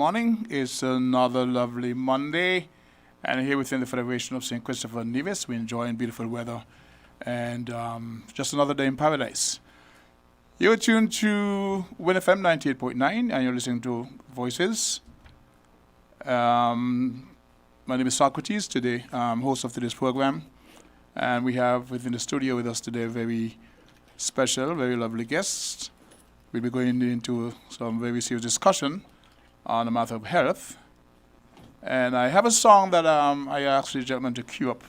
morning. It's another lovely Monday, and here within the Federation of St Kitts and Nevis, we're enjoying beautiful weather and just another day in paradise. You're tuned to WINN FM 98.9, and you're listening to Voices. My name is Socrates, today, host of today's program, and we have within the studio with us today a very special, very lovely guest. We'll be going into some very serious discussion on the matter of health. And I have a song that I asked the gentleman to cue up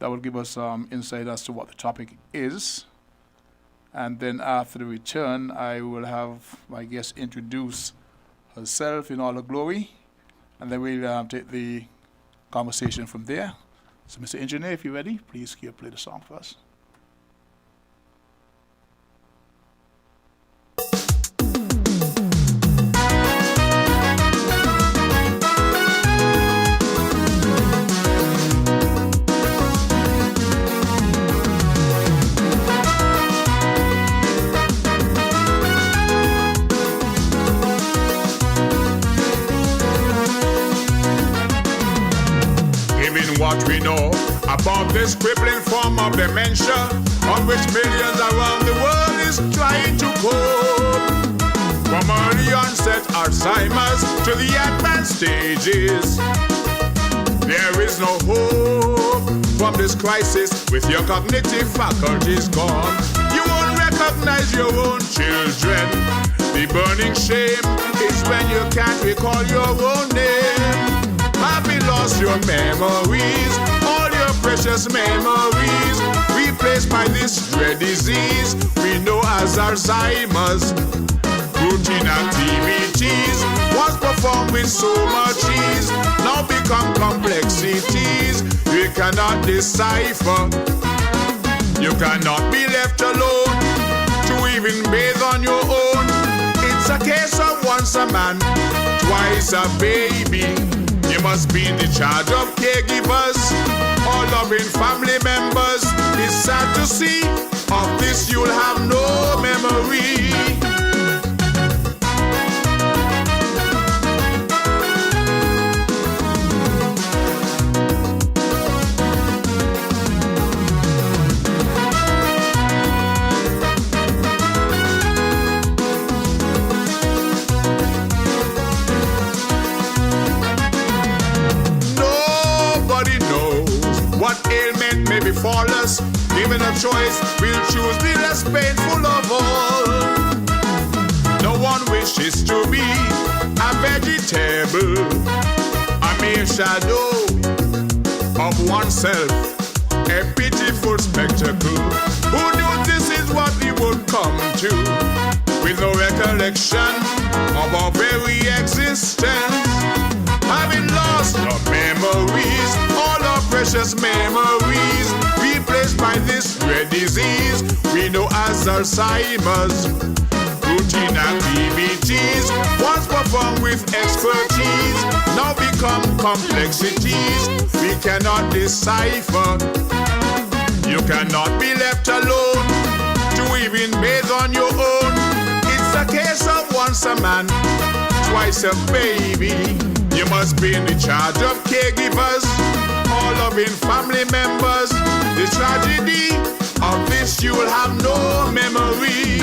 that will give us insight as to what the topic is. And then after the return, I will have my guest introduce herself in all her glory. And then we'll take the conversation from there. So, Mr. Engineer, if you're ready, please play the song for us. What we know about this crippling form of dementia on which millions around the world is trying to cope. From early onset Alzheimer's to the advanced stages, there is no hope from this crisis. With your cognitive faculties gone, you won't recognize your own children. The burning shame is when you can't recall your own name. Have you lost your memories, all your precious memories, replaced by this dread disease we know as Alzheimer's? Routine activities once performed with so much ease now become complexities you cannot decipher. You cannot be left alone to even bathe on your own. It's a case of once a man, twice a baby. You must be in the charge of caregivers, all loving family members. It's sad to see, of this you'll have no memory. Befall us, given a choice, we'll choose the less painful of all. No one wishes to be a vegetable, a mere shadow of oneself, a pitiful spectacle. Who knew this is what we would come to, with no recollection of our very existence? Having lost our memories, all our precious memories, replaced by this dread disease we know as Alzheimer's. Routine activities once performed with expertise now become complexities we cannot decipher. You cannot be left alone to even bathe on your own. It's a case of once a man, twice a baby. You must be in the charge of caregivers, all loving family members. The tragedy of this you will have no memory.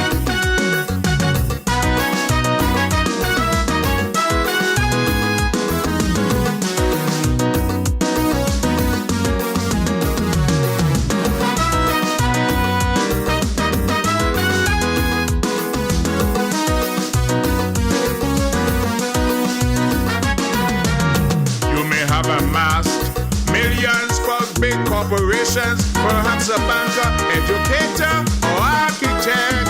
Millions for big corporations, perhaps a banker, educator, or architect.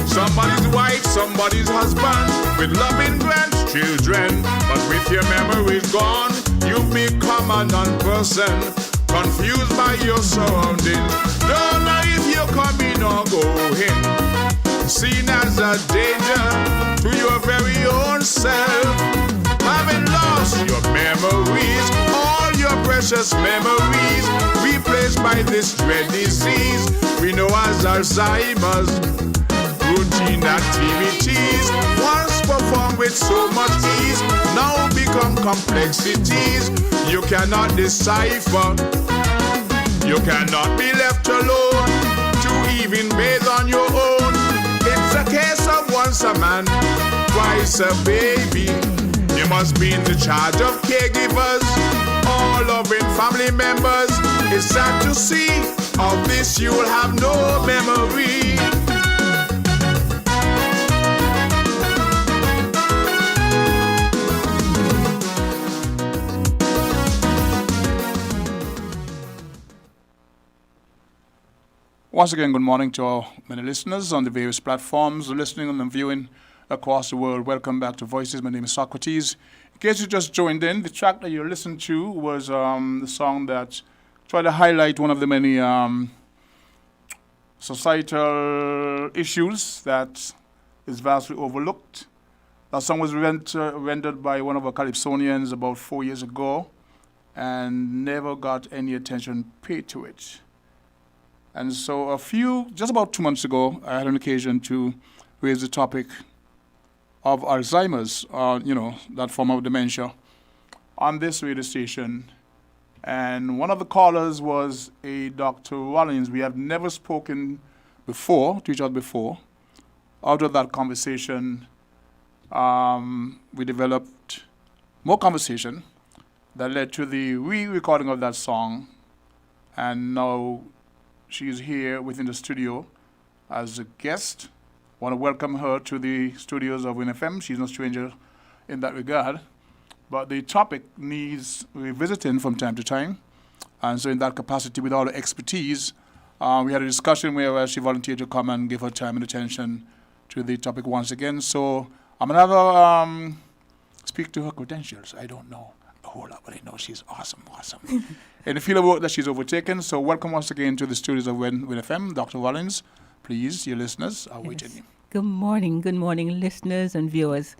Somebody's wife, somebody's husband, with loving grandchildren. But with your memories gone, you've become a non-person, confused by your surroundings. Don't know if you're coming or going, seen as a danger to your very own self. Having lost your memories, all your precious memories, replaced by this dread disease we know as Alzheimer's. Routine routine activities, once performed with so much ease, now become complexities you cannot decipher. You cannot be left alone to even bathe on your own. It's a case of once a man, twice a baby. You must be in the charge of caregivers, all loving family members. It's sad to see, of this you'll have no memory. Once again, good morning to our many listeners on the various platforms, listening and viewing across the world. Welcome back to Voices. My name is Socrates. In case you just joined in, the track that you listened to was the song that tried to highlight one of the many societal issues that is vastly overlooked. That song was rendered by one of our Calypsonians about 4 years ago and never got any attention paid to it. And so just about 2 months ago, I had an occasion to raise the topic of Alzheimer's, that form of dementia, on this radio station. And one of the callers was a Dr. Rawlins. We have never spoken to each other before. Out of that conversation, we developed more conversation that led to the re-recording of that song. And now she is here within the studio as a guest. I want to welcome her to the studios of WINN FM. She's no stranger in that regard. But the topic needs revisiting from time to time. And so in that capacity, with all the expertise, we had a discussion where she volunteered to come and give her time and attention to the topic once again. So I'm going to have her speak to her credentials. I don't know a whole lot, but I know she's awesome. In the field of work that she's overtaken. So welcome once again to the studios of WINN FM. Dr. Rawlins, please, your listeners are waiting you. Good morning, listeners and viewers.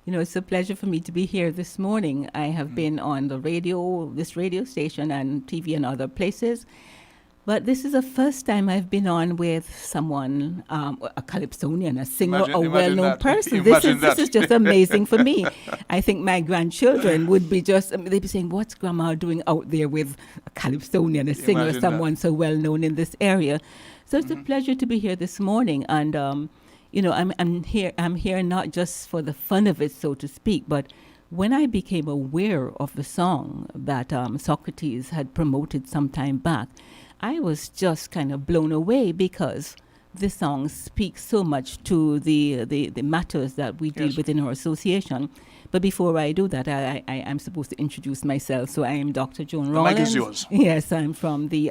It's a pleasure for me to be here this morning. I have been on the radio, this radio station and TV and other places. But this is the first time I've been on with someone, a Calypsonian, a singer, a well-known person. This is just amazing for me. I think my grandchildren would be they'd be saying, what's Grandma doing out there with a Calypsonian, a singer, someone so well-known in this area? So it's a pleasure to be here this morning. And, I'm here not just for the fun of it, so to speak, but when I became aware of the song that Socrates had promoted some time back, I was just kind of blown away because this song speaks so much to the matters that we deal with in our association. But before I do that, I'm supposed to introduce myself. So I am Dr. Joan Rawlins. The mic is yours. Yes, I'm from the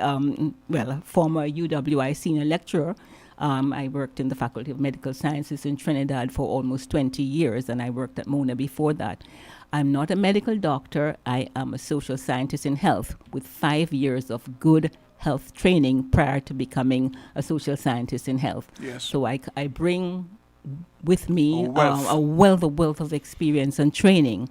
former UWI senior lecturer. I worked in the Faculty of Medical Sciences in Trinidad for almost 20 years, and I worked at Mona before that. I'm not a medical doctor. I am a social scientist in health with 5 years of good health training prior to becoming a social scientist in health. Yes. So I bring with me a wealth of experience and training.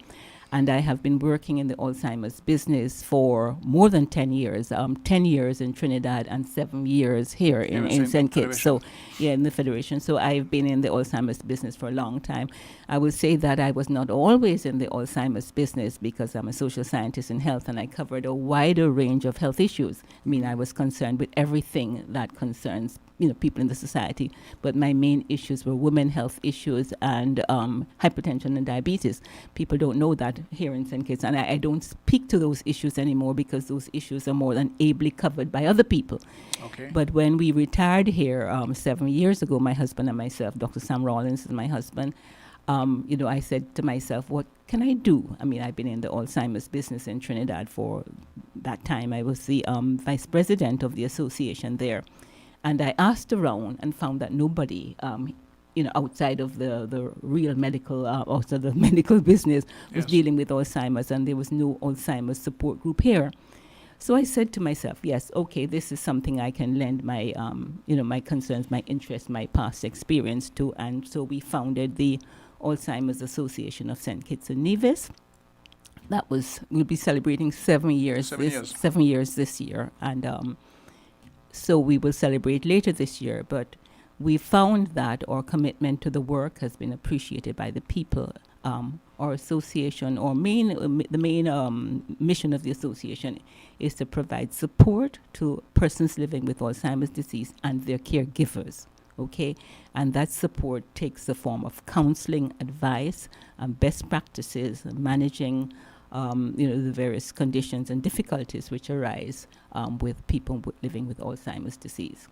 And I have been working in the Alzheimer's business for more than 10 years, 10 years in Trinidad and 7 years here in St Kitts. So, in the Federation. So I've been in the Alzheimer's business for a long time. I will say that I was not always in the Alzheimer's business because I'm a social scientist in health and I covered a wider range of health issues. I mean, I was concerned with everything that concerns people in the society, but my main issues were women health issues and hypertension and diabetes. People don't know that here in St Kitts, and I don't speak to those issues anymore because those issues are more than ably covered by other people. Okay. But when we retired here 7 years ago, my husband and myself, Dr. Sam Rawlins is my husband, I said to myself, what can I do? I mean, I've been in the Alzheimer's business in Trinidad for that time. I was the vice president of the association there. And I asked around and found that nobody, outside of the real medical, outside the medical business, was dealing with Alzheimer's, and there was no Alzheimer's support group here. So I said to myself, yes, okay, this is something I can lend my, my concerns, my interests, my past experience to. And so we founded the Alzheimer's Association of St Kitts and Nevis. We'll be celebrating 7 years. 7 years this year. And so we will celebrate later this year. But we found that our commitment to the work has been appreciated by the people. Our association, or the main mission of the association is to provide support to persons living with Alzheimer's disease and their caregivers. Okay, and that support takes the form of counseling, advice, and best practices, managing, the various conditions and difficulties which arise with people living with Alzheimer's disease.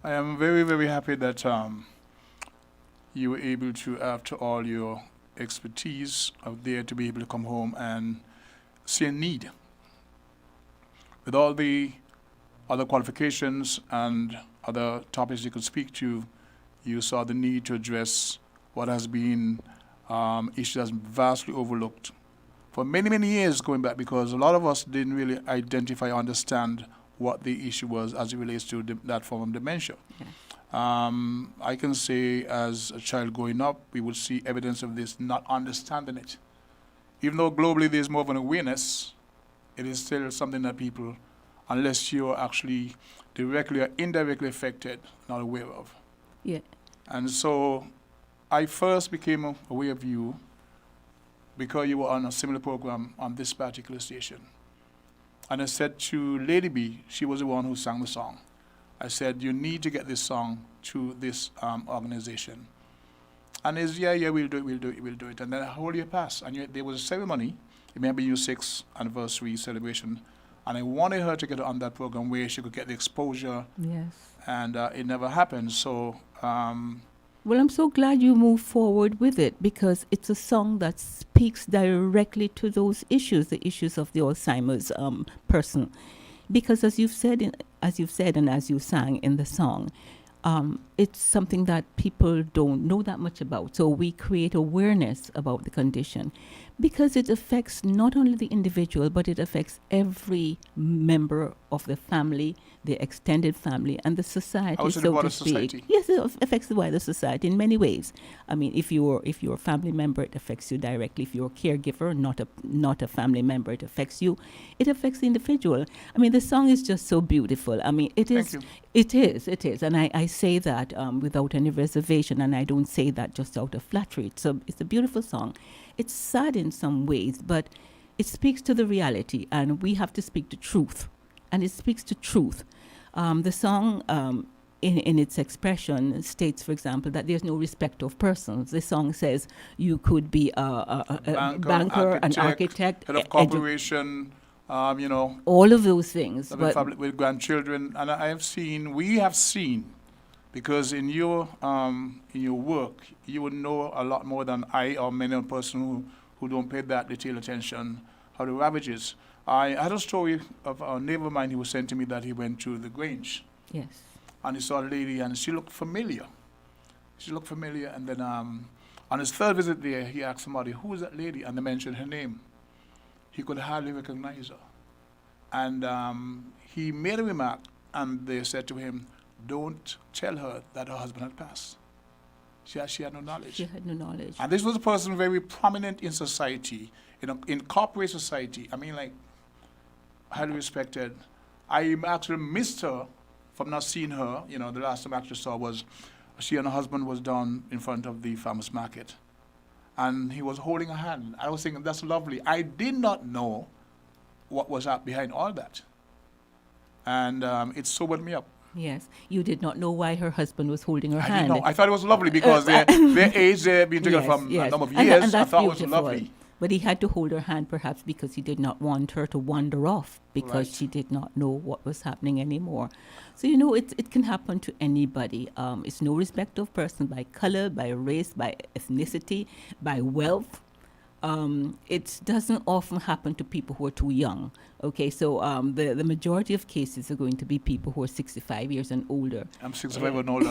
I am very, very happy that you were able to, after all your expertise out there, to be able to come home and see a need. With all the other qualifications and other topics you could speak to, you saw the need to address what has been issue that's vastly overlooked for many, many years going back, because a lot of us didn't really identify or understand what the issue was as it relates to that form of dementia. Yeah. I can say as a child growing up, we would see evidence of this, not understanding it. Even though globally there's more of an awareness, it is still something that people, unless you're actually directly or indirectly affected, not aware of. Yeah. And so I first became aware of you because you were on a similar program on this particular station. And I said to Lady B, she was the one who sang the song. I said, you need to get this song to this organization. And it's, yeah, we'll do it. And then a whole year passed, and there was a ceremony, remember your 6th anniversary celebration, and I wanted her to get on that program where she could get the exposure. Yes. And it never happened, so... Well, I'm so glad you moved forward with it, because it's a song that speaks directly to those issues, the issues of the Alzheimer's person. Because as you've said and as you sang in the song, it's something that people don't know that much about. So we create awareness about the condition, because it affects not only the individual, but it affects every member of the family, the extended family, and the society, Also so the wider to speak. society. Yes, it affects the wider society in many ways. I mean, if you're a family member, it affects you directly. If you're a caregiver, not a family member, it affects you. It affects the individual. I mean, the song is just so beautiful. I mean, it is. Thank you. It is. And I say that without any reservation, and I don't say that just out of flattery. It's a beautiful song. It's sad in some ways, but it speaks to the reality, and we have to speak the truth. And it speaks to truth. The song, in its expression, states, for example, that there's no respect of persons. The song says you could be a banker, an architect, head of corporation, all of those things. But with grandchildren, and we have seen, because in your work, you would know a lot more than I or many other person who don't pay that detailed attention, how the ravages. I had a story of a neighbor of mine who was saying to me that he went to the Grange. Yes. And he saw a lady, and she looked familiar. And then on his third visit there, he asked somebody, who is that lady? And they mentioned her name. He could hardly recognize her. And he made a remark, and they said to him, don't tell her that her husband had passed. She had no knowledge. She had no knowledge. And this was a person very prominent in society, in corporate society. I mean, like, highly respected. I actually missed her from not seeing her. The last time I actually saw was she and her husband was down in front of the farmer's market. And he was holding her hand. I was thinking, that's lovely. I did not know what was up behind all that. And it sobered me up. Yes. You did not know why her husband was holding her I hand. didn't know. I thought it was lovely because their age, they've been together for a number of years. And I that's thought it beautiful. was lovely. But he had to hold her hand perhaps because he did not want her to wander off, because Right. she did not know what was happening anymore. So, it can happen to anybody. It's no respect of person by color, by race, by ethnicity, by wealth. It doesn't often happen to people who are too young. Okay, so the majority of cases are going to be people who are 65 years and older. I'm 65 and older.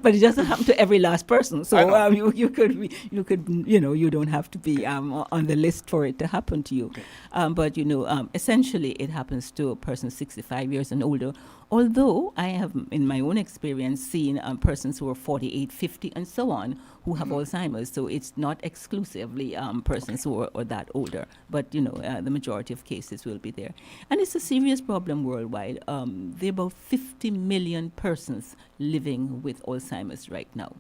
But it doesn't happen to every last person. So I know. you could you don't have to be on the list for it to happen to you. Okay. But essentially it happens to a person 65 years and older. Although I have, in my own experience, seen persons who are 48, 50, and so on, who have Alzheimer's. So it's not exclusive. exclusively persons who are that older, but the majority of cases will be there. And it's a serious problem worldwide. There are about 50 million persons living with Alzheimer's right now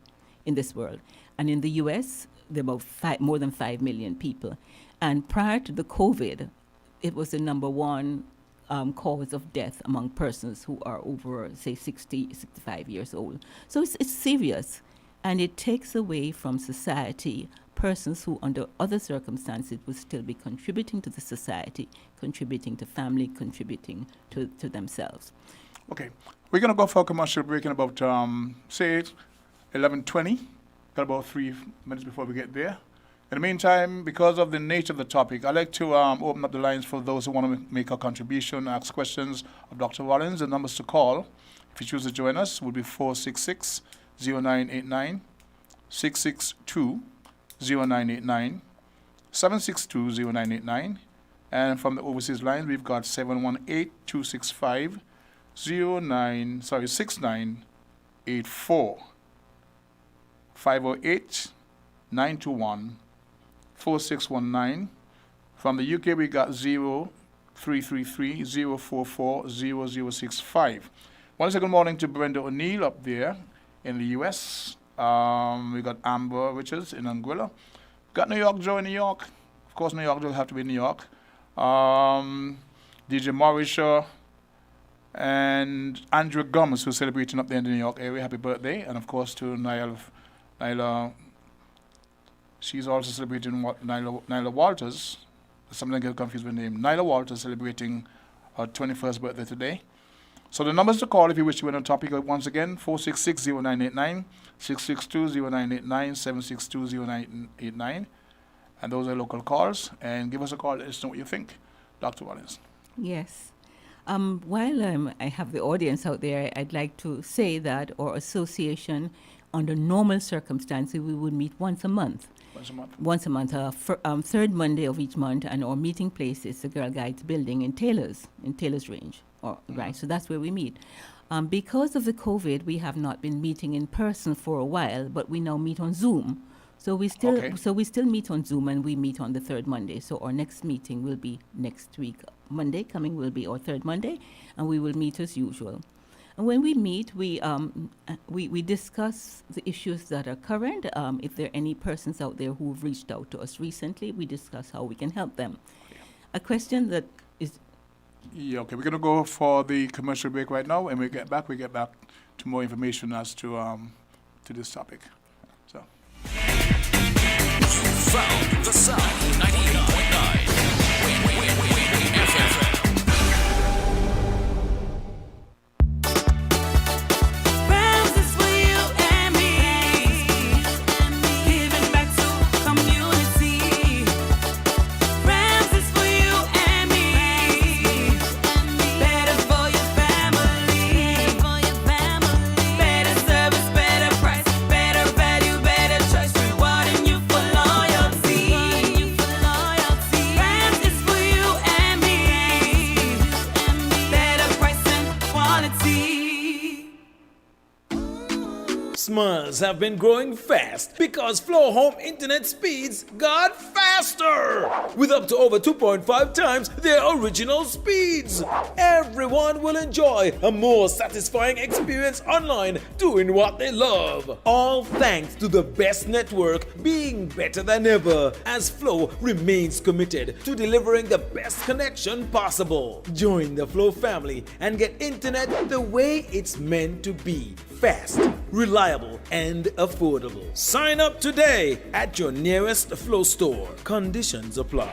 in this world. And in the U.S., there are about more than 5 million people. And prior to the COVID, it was the number one cause of death among persons who are over, say, 60, 65 years old. So it's serious. And it takes away from society persons who, under other circumstances, would still be contributing to the society, contributing to family, contributing to themselves. Okay. We're going to go for a commercial break in about, say, 11:20. Got about 3 minutes before we get there. In the meantime, because of the nature of the topic, I'd like to open up the lines for those who want to make a contribution, ask questions of Dr. Rawlins. The numbers to call, if you choose to join us, would be 466-0989, 662-0989, 762-0989, and from the overseas lines, we've got 718-265-6984, 508-921-4619. From the UK, we got 0333-044-0065. One second morning to Brenda O'Neill up there in the US. We got Amber Richards in Anguilla. Got New York Joe in New York. Of course, New York Joe will have to be in New York. DJ Mauricia and Andrew Gums, who's celebrating up there in the New York area. Happy birthday. And of course to Nyla. She's also celebrating Nyla Walters. Something get confused with the name. Nyla Walters celebrating her 21st birthday today. So the numbers to call if you wish to win on topic once again, 466-0989, 662-0989, 762-0989. And those are local calls. And give us a call. Let us know what you think. Dr. Rawlins. Yes. While I have the audience out there, I'd like to say that our association, under normal circumstances, we would meet once a month. Once a month, third Monday of each month, and our meeting place is the Girl Guides building in Taylor's Range. Right, so that's where we meet. Because of the COVID, we have not been meeting in person for a while, but we now meet on Zoom. So we still meet on Zoom, and we meet on the third Monday. So our next meeting will be next week. Monday coming will be our third Monday, and we will meet as usual. And when we meet, we discuss the issues that are current. If there are any persons out there who have reached out to us recently, we discuss how we can help them. Yeah. A question that is... Yeah, okay. We're going to go for the commercial break right now, and we get back to more information as to this topic. So. Found the Sound 98.9 WINN FM. Smiles have been growing fast because Flow Home internet speeds got faster with up to over 2.5 times their original speeds. Everyone will enjoy a more satisfying experience online doing what they love. All thanks to the best network being better than ever, as Flow remains committed to delivering the best connection possible. Join the Flow family and get internet the way it's meant to be. Fast, reliable, and affordable. Sign up today at your nearest Flow store. Conditions apply.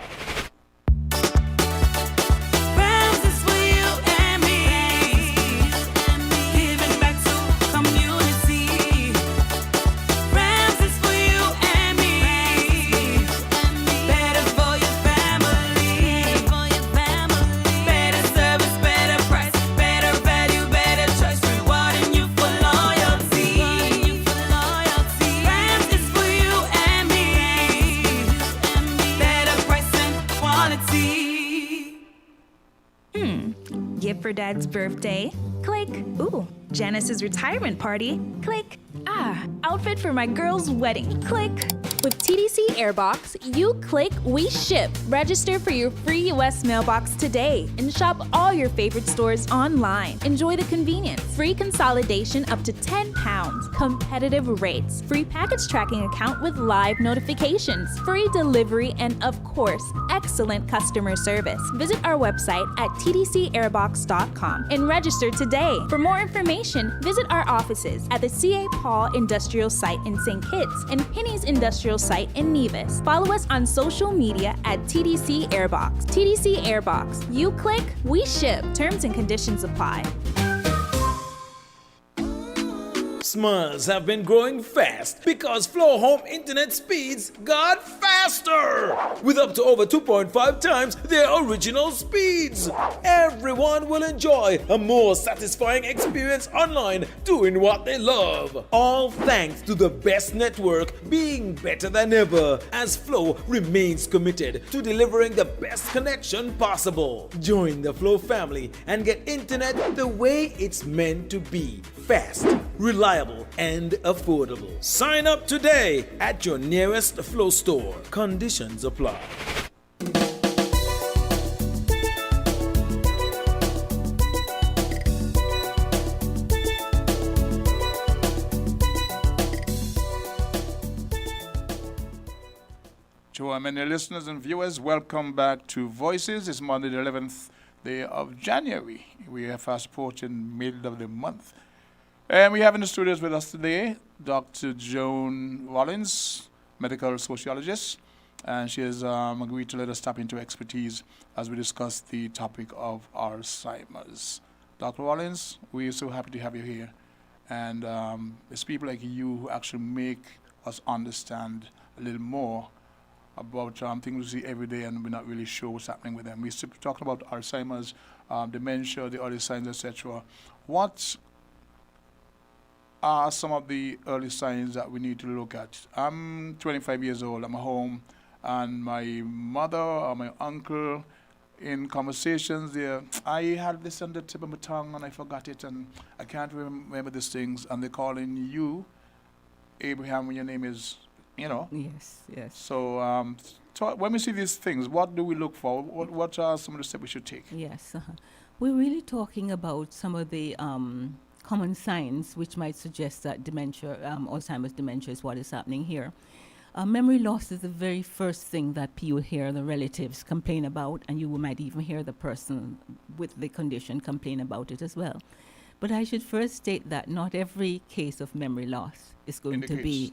Gift for Dad's birthday? Click. Ooh, Janice's retirement party? Click. Ah, outfit for my girl's wedding? Click. With TDC Airbox, you click, we ship. Register for your free U.S. mailbox today and shop all your favorite stores online. Enjoy the convenience, free consolidation up to £10, competitive rates, free package tracking account with live notifications, free delivery, and of course, excellent customer service. Visit our website at tdcairbox.com and register today. For more information, visit our offices at the C.A. Paul Industrial Site in St. Kitts and Penny's Industrial Site in Nevis. Follow us on social media at TDC Airbox. TDC Airbox. You click, we ship. Terms and conditions apply. Smiles have been growing fast because Flow Home internet speeds got faster with up to over 2.5 times their original speeds. Everyone will enjoy a more satisfying experience online doing what they love. All thanks to the best network being better than ever as Flow remains committed to delivering the best connection possible. Join the Flow family and get internet the way it's meant to be. Fast, reliable, and affordable. Sign up today at your nearest Flow store. Conditions apply. To our many listeners and viewers, welcome back to Voices. It's Monday, the 11th day of January. We are fast approaching middle of the month. And we have in the studios with us today Dr. Joan Rawlins, medical sociologist, and she has agreed to let us tap into expertise as we discuss the topic of Alzheimer's. Dr. Rawlins, we're so happy to have you here. And it's people like you who actually make us understand a little more about things we see every day and we're not really sure what's happening with them. We're talking about Alzheimer's, dementia, the early signs, etc. What are some of the early signs that we need to look at? I'm 25 years old, I'm at home, and my mother or my uncle, in conversations there, I had this on the tip of my tongue and I forgot it and I can't remember these things, and they're calling you Abraham when your name is, you know. Yes, yes. So, when we see these things, what do we look for? What are some of the steps we should take? Yes. We're really talking about some of the common signs which might suggest that dementia, Alzheimer's dementia is what is happening here. Memory loss is the very first thing that you hear the relatives complain about, and you might even hear the person with the condition complain about it as well. But I should first state that not every case of memory loss is going to be,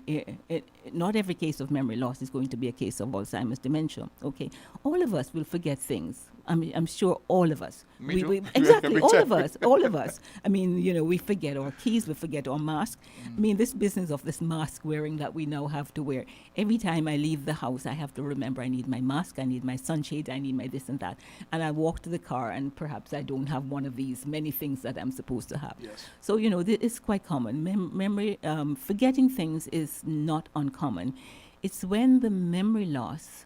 not every case of memory loss is going to be a case of Alzheimer's dementia. Okay, all of us will forget things. I'm sure all of us. Me too. Exactly, all of us. I mean, you know, we forget our keys, we forget our mask. I mean, this business of this mask wearing that we now have to wear. Every time I leave the house, I have to remember I need my mask, I need my sunshade, I need my this and that. And I walk to the car and perhaps I don't have one of these many things that I'm supposed to have. Yes. So, you know, it's quite common. Memory, forgetting things is not uncommon. It's when the memory loss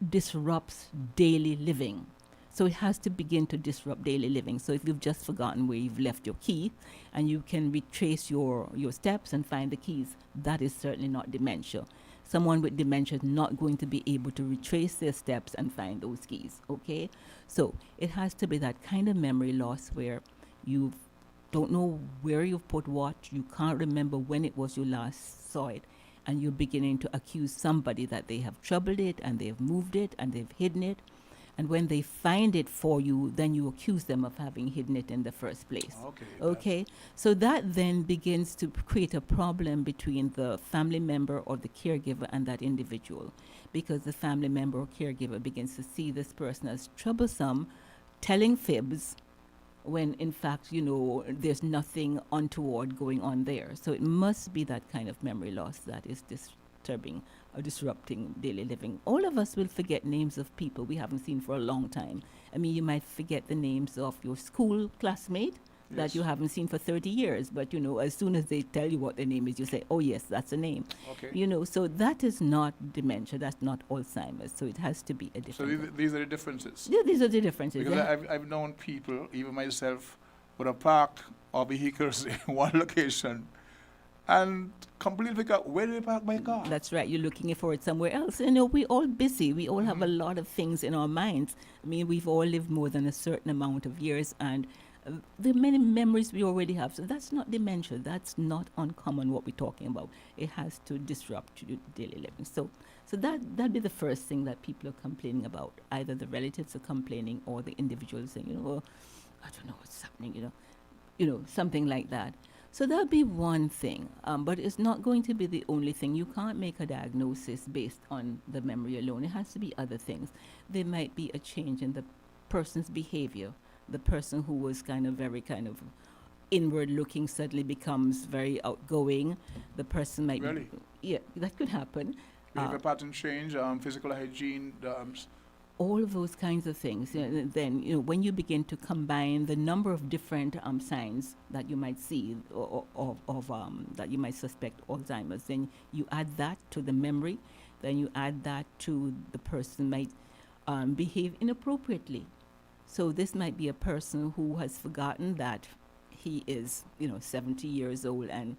disrupts daily living. So it has to begin to disrupt daily living. So if you've just forgotten where you've left your key and you can retrace your steps and find the keys, that is certainly not dementia. Someone with dementia is not going to be able to retrace their steps and find those keys, okay? So it has to be that kind of memory loss where you don't know where you've put what, you can't remember when it was you last saw it, and you're beginning to accuse somebody that they have troubled it and they've moved it and they've hidden it. And when they find it for you, then you accuse them of having hidden it in the first place. Okay. So that then begins to create a problem between the family member or the caregiver and that individual, because the family member or caregiver begins to see this person as troublesome, telling fibs, when in fact, you know, there's nothing untoward going on there. So it must be that kind of memory loss that is disturbing or disrupting daily living. All of us will forget names of people we haven't seen for a long time. I mean, you might forget the names of your school classmate that you haven't seen for 30 years, but, you know, as soon as they tell you what their name is, you say, oh, yes, that's a name. Okay. You know, so that is not dementia, that's not Alzheimer's, so it has to be a different. So these are the differences? Yeah, these are the differences. Because Yeah. I've known people, even myself, would have parked our vehicles in one location, and completely forgot where did I park my car. That's right. You're looking for it somewhere else. We're all busy. We all have a lot of things in our minds. I mean, we've all lived more than a certain amount of years, and there are many memories we already have. So that's not dementia. That's not uncommon what we're talking about. It has to disrupt your daily living. So that'd be the first thing that people are complaining about. Either the relatives are complaining or the individuals saying, "Oh, I don't know what's happening," something like that. So that'll be one thing, but it's not going to be the only thing. You can't make a diagnosis based on the memory alone. It has to be other things. There might be a change in the person's behavior. The person who was very inward looking suddenly becomes very outgoing. The person might Really? Yeah, that could happen. Behavior pattern change, physical hygiene, All of those kinds of things. Then, when you begin to combine the number of different signs that you might see that you might suspect Alzheimer's, then you add that to the memory, then you add that to the person might behave inappropriately. So this might be a person who has forgotten that he is, 70 years old and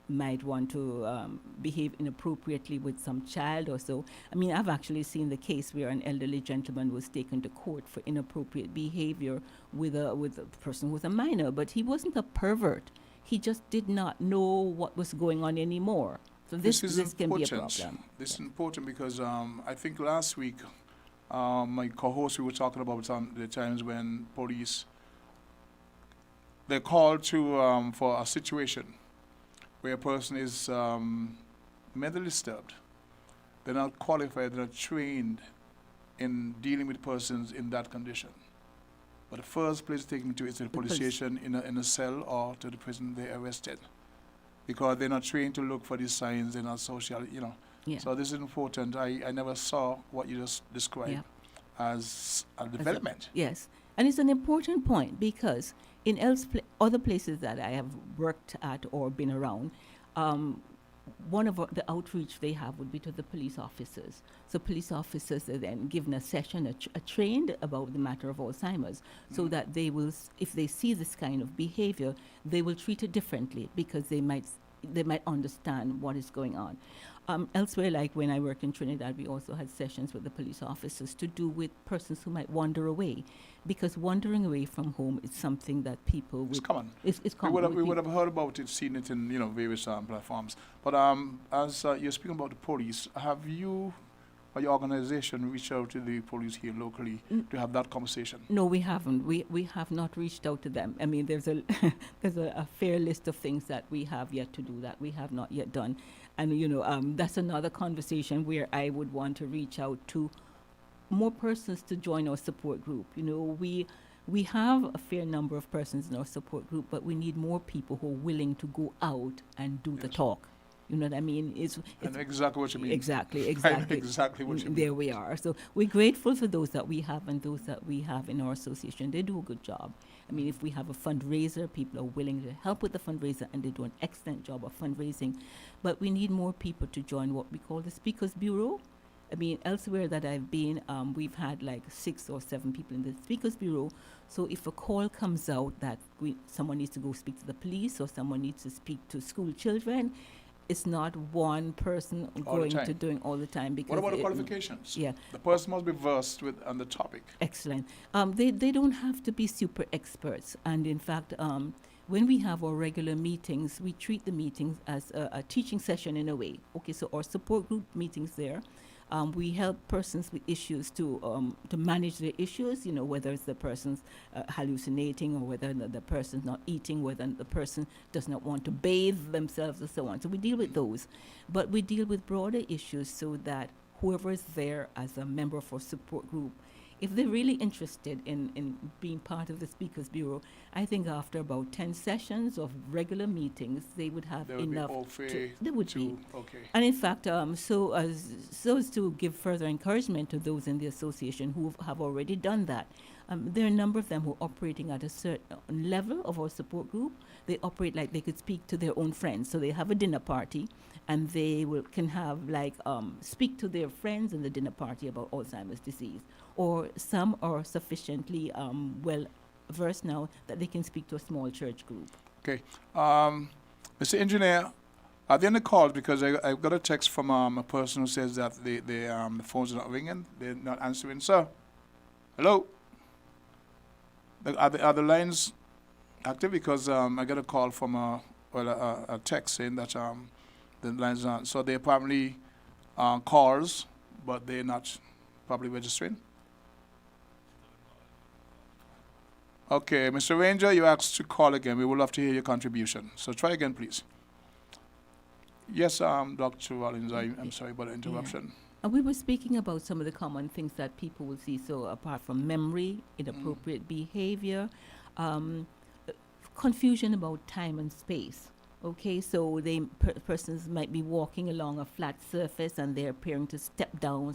might want to behave inappropriately with some child or so. I mean, I've actually seen the case where an elderly gentleman was taken to court for inappropriate behavior with a person who was a minor, but he wasn't a pervert. He just did not know what was going on anymore. So this can be a problem. This is important because I think last week, my co-host, we were talking about the times when police, they're called to for a situation where a person is mentally disturbed. They're not qualified, they're not trained in dealing with persons in that condition. But the first place to take them to is the police station in a cell or to the prison they're arrested. Because they're not trained to look for these signs, they're not social, Yeah. So this is important. I never saw what you just described as a development. Yes, and it's an important point because in other places that I have worked at or been around, one of the outreach they have would be to the police officers. So police officers are then given a session, a trained about the matter of Alzheimer's, so that they will, if they see this kind of behavior, they will treat it differently because they might understand what is going on. Elsewhere, like when I worked in Trinidad, we also had sessions with the police officers to do with persons who might wander away, because wandering away from home is something that people It's common. It's common. We would have heard about it, seen it in various platforms. But as you're speaking about the police, have you or your organization reached out to the police here locally to have that conversation? No, we haven't. We have not reached out to them. I mean, there's a fair list of things that we have yet to do that we have not yet done. And, that's another conversation where I would want to reach out to more persons to join our support group. We have a fair number of persons in our support group, but we need more people who are willing to go out and do the talk. You know what I mean? It's exactly what you mean. Exactly. Exactly what you mean. There we are. So we're grateful for those that we have and those that we have in our association. They do a good job. I mean, if we have a fundraiser, people are willing to help with the fundraiser, and they do an excellent job of fundraising. But we need more people to join what we call the Speakers Bureau. I mean, elsewhere that I've been, we've had like 6 or 7 people in the Speakers Bureau. So if a call comes out that someone needs to go speak to the police or someone needs to speak to school children, it's not one person going to doing all the time. Because what about the qualifications? Yeah. The person must be versed on the topic. Excellent. They don't have to be super experts. And in fact, when we have our regular meetings, we treat the meetings as a teaching session in a way. Okay, so our support group meetings there, we help persons with issues to manage their issues, whether it's the person's hallucinating or whether the person's not eating, whether the person does not want to bathe themselves and so on. So we deal with those. But we deal with broader issues so that whoever is there as a member of our support group, if they're really interested in being part of the Speakers Bureau, I think after about 10 sessions of regular meetings, they would have enough. They would be. Okay. And in fact, so as to give further encouragement to those in the association who have already done that, there are a number of them who are operating at a certain level of our support group. They operate like they could speak to their own friends. So they have a dinner party, and they can have speak to their friends in the dinner party about Alzheimer's disease. Or some are sufficiently well versed now that they can speak to a small church group. Okay. Mr. Engineer, Are there any calls? Because I got a text from a person who says that the phones are not ringing. They're not answering. Sir, hello? Are the lines active? Because I got a call from a text saying that the lines aren't. So they apparently calls, but they're not probably registering. Okay, Mr. Ranger, you asked to call again. We would love to hear your contribution. So try again, please. Yes, Dr. Rawlins, I'm sorry about the interruption. And we were speaking about some of the common things that people will see. So apart from memory, inappropriate behavior, confusion about time and space. Okay, so persons might be walking along a flat surface and they're appearing to step down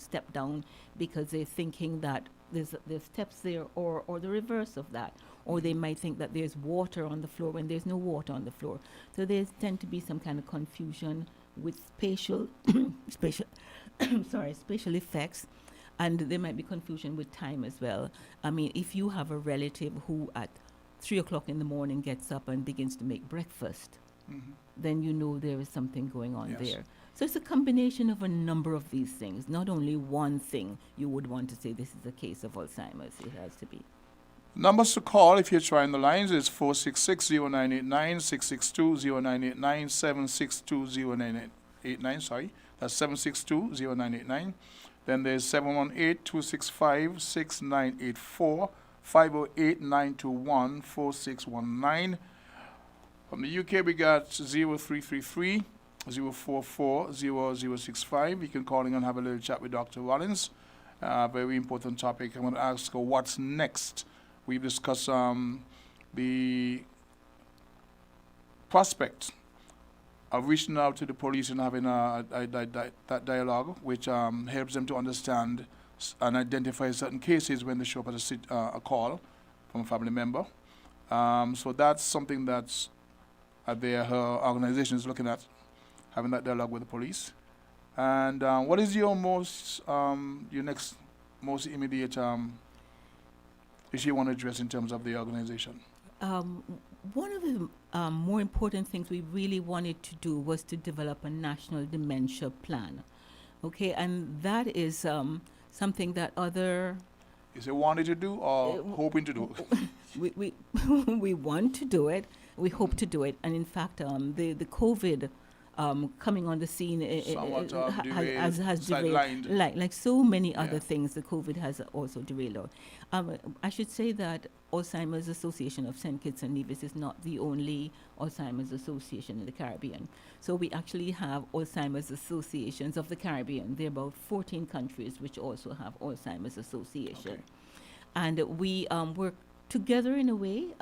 because they're thinking that there's steps there, or the reverse of that. Or they might think that there's water on the floor when there's no water on the floor. So there tend to be some kind of confusion with spatial effects, and there might be confusion with time as well. I mean, if you have a relative who at 3 o'clock in the morning gets up and begins to make breakfast, then you know there is something going on there. So it's a combination of a number of these things, not only one thing you would want to say this is a case of Alzheimer's. It has to be. Numbers to call if you're trying the lines is 466-0989, 662-0989, 762-0989, sorry. That's 762-0989. Then there's 718-265-6984, 508-921-4619. From the UK, we got 0333 044 0065. You can call in and have a little chat with Dr. Rawlins. Very important topic. I'm going to ask her what's next. We've discussed the prospect of reaching out to the police and having that dialogue, which helps them to understand and identify certain cases when they show up at a call from a family member. So that's something that's her organization is looking at, having that dialogue with the police. And what is your next most immediate issue you want to address in terms of the organization? One of the more important things we really wanted to do was to develop a national dementia plan. Okay, and that is something that other... Is it wanted to do or hoping to do? We we want to do it. We hope to do it. And in fact, the COVID coming on the scene has derailed, like so many other things. The COVID has also derailed. I should say that Alzheimer's Association of St Kitts and Nevis is not the only Alzheimer's association in the Caribbean. So we actually have Alzheimer's associations of the Caribbean. There are about 14 countries which also have Alzheimer's association. Okay. And we work together in a way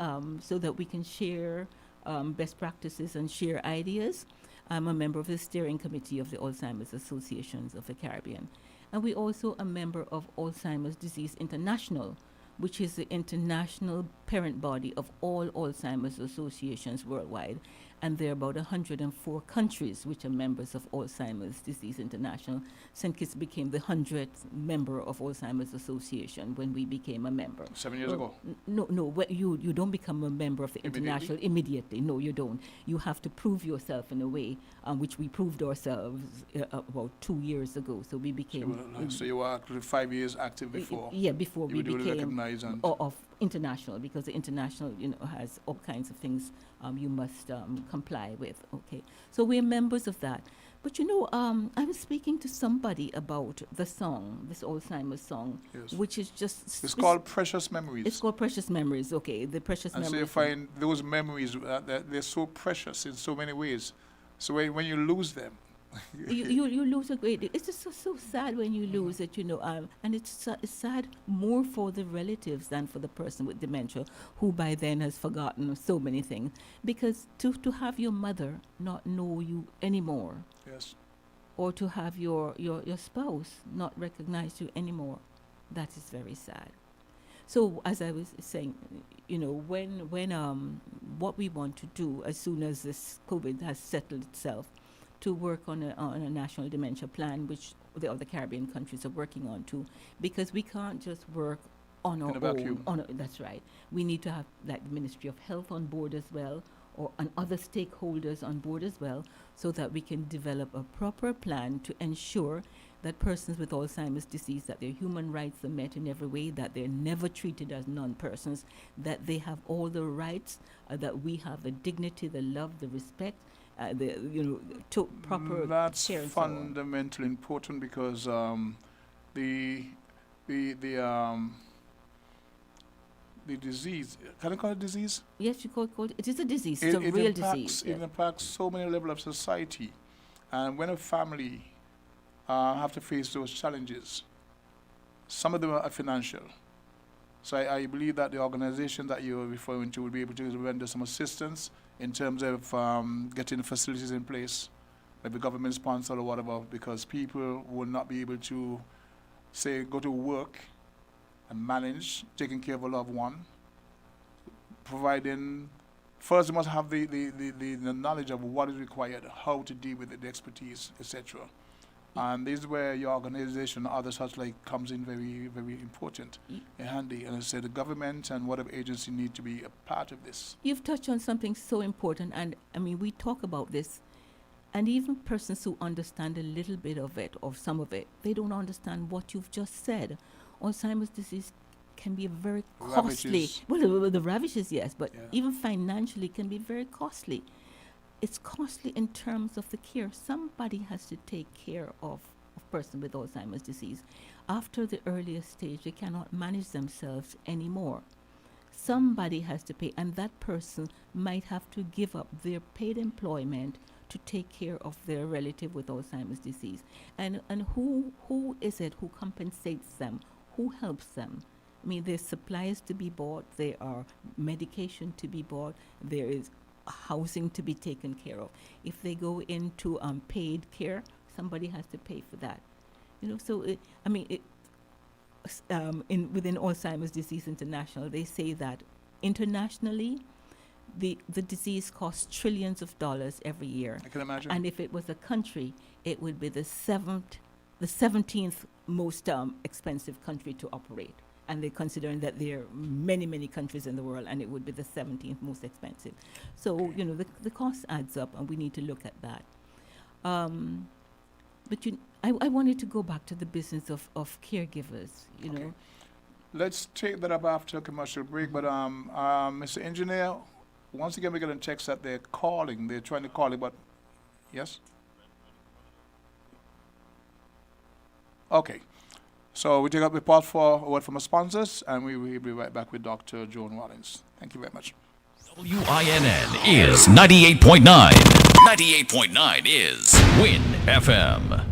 so that we can share best practices and share ideas. I'm a member of the steering committee of the Alzheimer's Associations of the Caribbean. And we're also a member of Alzheimer's Disease International, which is the international parent body of all Alzheimer's associations worldwide. And there are about 104 countries which are members of Alzheimer's Disease International. St. Kitts became the 100th member of Alzheimer's Association when we became a member. 7 years ago? No, you don't become a member of the international immediately. No, you don't. You have to prove yourself in a way, which we proved ourselves about 2 years ago. So we became... So you were actually 5 years active before? Before we became of international, because the international, has all kinds of things you must comply with. Okay, so we're members of that. But I was speaking to somebody about the song, this Alzheimer's song, which is just... It's called Precious Memories. It's called Precious Memories, okay, the Precious Memories. And so you find those memories, they're so precious in so many ways. So when you lose them, you lose a great deal. It's just so sad when you lose it, and it's sad more for the relatives than for the person with dementia, who by then has forgotten so many things. Because to have your mother not know you anymore, or to have your spouse not recognize you anymore, that is very sad. So as I was saying, when what we want to do as soon as this COVID has settled itself, to work on a national dementia plan, which the other Caribbean countries are working on too, because we can't just work on our own. That's right. We need to have the Ministry of Health on board as well, and other stakeholders on board as well, so that we can develop a proper plan to ensure that persons with Alzheimer's disease, that their human rights are met in every way, that they're never treated as non-persons, that they have all the rights, that we have the dignity, the love, the respect, to proper That's care and so on. fundamentally important because the disease, can I call it disease? Yes, you call it. It is a disease. It's a real disease. It impacts so many levels of society. And when a family have to face those challenges, some of them are financial. So I believe that the organization that you're referring to will be able to render some assistance in terms of getting the facilities in place, maybe government sponsored or whatever, because people will not be able to, say, go to work and manage taking care of a loved one, providing, first you must have the knowledge of what is required, how to deal with it, the expertise, etc. And this is where your organization, other such like, comes in very, very important and handy. And I say the government and whatever agency need to be a part of this. You've touched on something so important, and I mean, we talk about this, and even persons who understand a little bit of it, or some of it, they don't understand what you've just said. Alzheimer's disease can be very costly. Ravages. Well, the ravages, yes, but Yeah. even financially can be very costly. It's costly in terms of the care. Somebody has to take care of a person with Alzheimer's disease. After the earliest stage, they cannot manage themselves anymore. Somebody has to pay, and that person might have to give up their paid employment to take care of their relative with Alzheimer's disease. And who is it who compensates them? Who helps them? I mean, there's supplies to be bought, there are medication to be bought, there is housing to be taken care of. If they go into paid care, somebody has to pay for that. So within Alzheimer's Disease International, they say that internationally, the disease costs trillions of dollars every year. I can imagine. And if it was a country, it would be the 17th most expensive country to operate. And they're considering that there are many, many countries in the world, and it would be the 17th most expensive. So, the cost adds up, and we need to look at that. But I wanted to go back to the business of caregivers, you know. Let's take that up after a commercial break. But Mr. Engineer, once again, we're getting text that they're calling. They're trying to call you, but yes? Okay. So we take up the part for a word from our sponsors, and we will be right back with Dr. Joan Rawlins. Thank you very much. WINN is 98.9. 98.9 is WINN FM.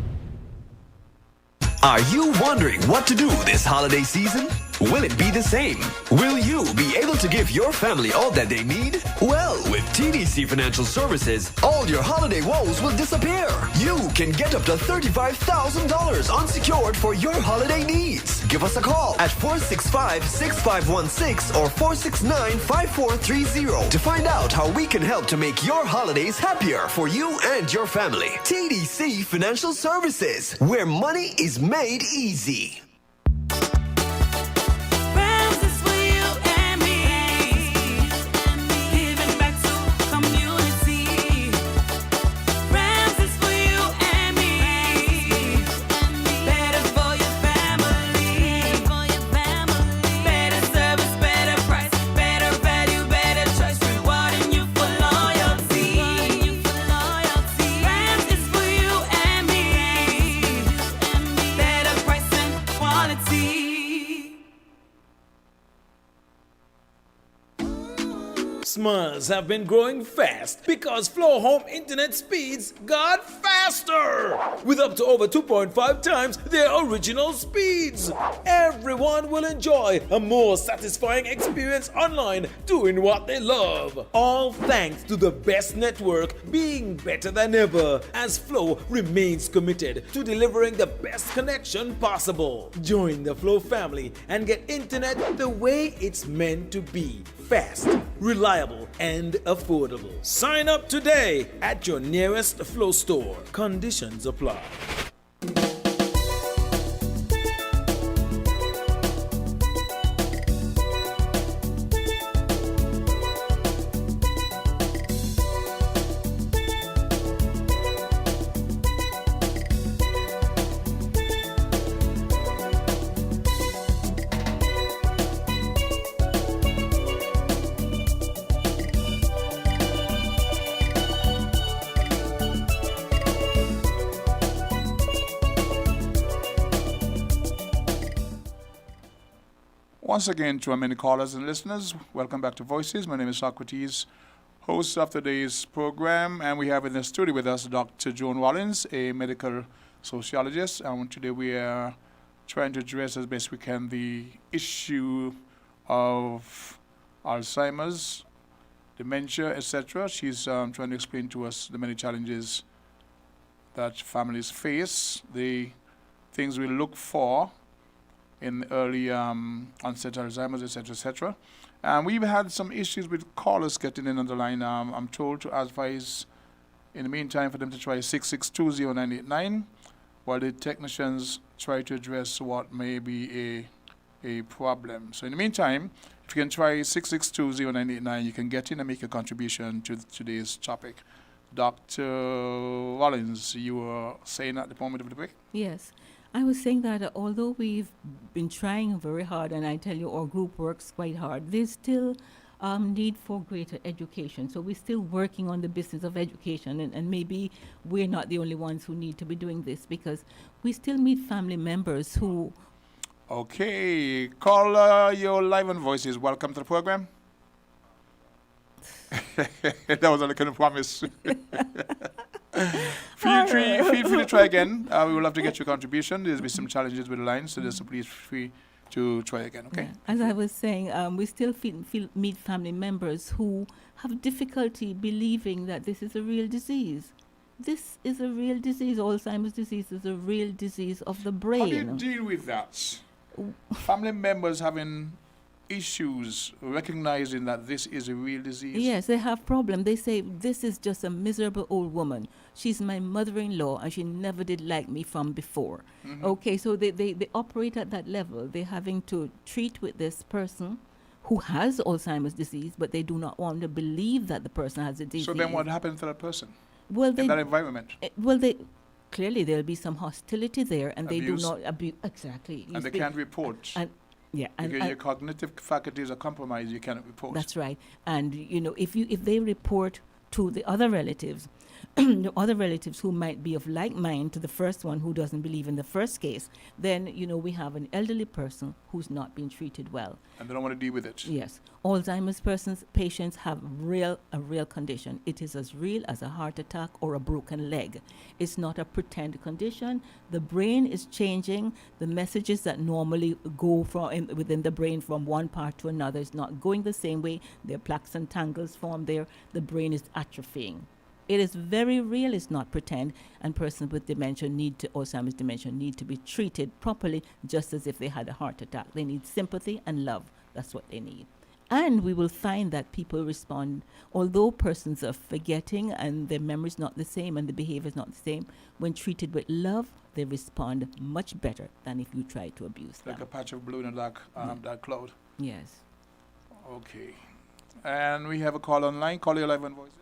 Are you wondering what to do this holiday season? Will it be the same? Will you be able to give your family all that they need? Well, with TDC Financial Services, all your holiday woes will disappear. You can get up to $35,000 unsecured for your holiday needs. Give us a call at 465-6516 or 469-5430 to find out how we can help to make your holidays happier for you and your family. TDC Financial Services, where money is made easy. Smiles have been growing fast because Flow Home internet speeds got faster with up to over 2.5 times their original speeds. Everyone will enjoy a more satisfying experience online doing what they love. All thanks to the best network being better than ever, as Flow remains committed to delivering the best connection possible. Join the Flow family and get internet the way it's meant to be. Fast, reliable, and affordable. Sign up today at your nearest Flow store. Conditions apply. Once again, to our many callers and listeners, welcome back to Voices. My name is Socrates, host of today's program, and we have in the studio with us Dr. Joan Rawlins, a medical sociologist. And today we are trying to address as best we can the issue of Alzheimer's, dementia, etc. She's trying to explain to us the many challenges that families face, the things we look for in early onset Alzheimer's, etc., etc. And we've had some issues with callers getting in on the line. I'm told to advise, in the meantime, for them to try 6620989, while the technicians try to address what may be a problem. So in the meantime, if you can try 6620989, you can get in and make a contribution to today's topic. Dr. Rawlins, you were saying at the moment of the break? Yes. I was saying that although we've been trying very hard, and I tell you our group works quite hard, there's still need for greater education. So we're still working on the business of education, and maybe we're not the only ones who need to be doing this, because we still meet family members who... Okay, caller, you're live on Voices. Welcome to the program. That was a kind of promise. Feel free to try again. We would love to get your contribution. There's been some challenges with the line, so just please free to try again, okay? Yeah. As I was saying, we still meet family members who have difficulty believing that this is a real disease. This is a real disease. Alzheimer's disease is a real disease of the brain. How do you deal with that? Family members having issues recognizing that this is a real disease? Yes, they have problem. They say, this is just a miserable old woman. She's my mother-in-law and she never did like me from before. Mm-hmm. Okay, so they operate at that level. They're having to treat with this person who has Alzheimer's disease, but they do not want to believe that the person has a disease. So then what happens to that person in that environment? Clearly there'll be some hostility there, and Abuse. They do not abuse. Exactly. And they can't report. Yeah, because your cognitive faculties are compromised, you cannot report. That's right. And if they report to the other relatives, the other relatives who might be of like mind to the first one who doesn't believe in the first case, then we have an elderly person who's not being treated well. And they don't want to deal with it. Yes. Alzheimer's patients have a real condition. It is as real as a heart attack or a broken leg. It's not a pretend condition. The brain is changing. The messages that normally go within the brain from one part to another is not going the same way. There are plaques and tangles formed there. The brain is atrophying. It is very real. It's not pretend. And persons with dementia Alzheimer's dementia need to be treated properly, just as if they had a heart attack. They need sympathy and love. That's what they need. And we will find that people respond, although persons are forgetting and their memory is not the same and the behavior is not the same, when treated with love, they respond much better than if you try to abuse them. Like a patch of blue in a dark cloud. Yes. Okay. And we have a call online. Caller, you're live on Voices.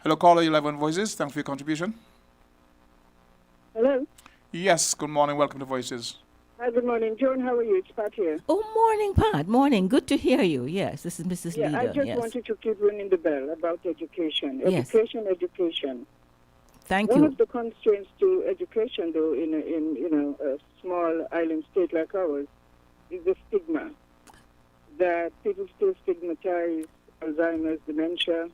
Hello, caller, you're live on Voices. Thanks for your contribution. Hello. Yes, good morning. Welcome to Voices. Hi, good morning. Joan, how are you? It's Pat here. Oh, morning, Pat. Morning. Good to hear you. Yes, this is Mrs. Leader. I just wanted to keep ringing the bell about education. Education. Thank you. One of the constraints to education, though, in a small island state like ours, is the stigma. That people still stigmatize Alzheimer's, dementia.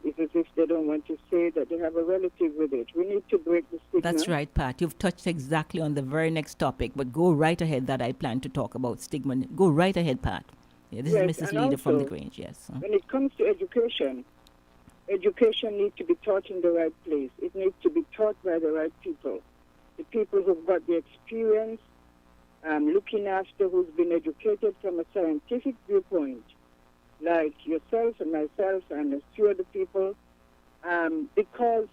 It's as if they don't want to say that they have a relative with it. We need to break the stigma. That's right, Pat. You've touched exactly on the very next topic, but go right ahead that I plan to talk about stigma. Go right ahead, Pat. Yeah, this is Mrs. Leader from the Grange, yes. When it comes to education needs to be taught in the right place. It needs to be taught by the right people. The people who've got the experience, looking after, who's been educated from a scientific viewpoint, like yourself and myself and a few other people, because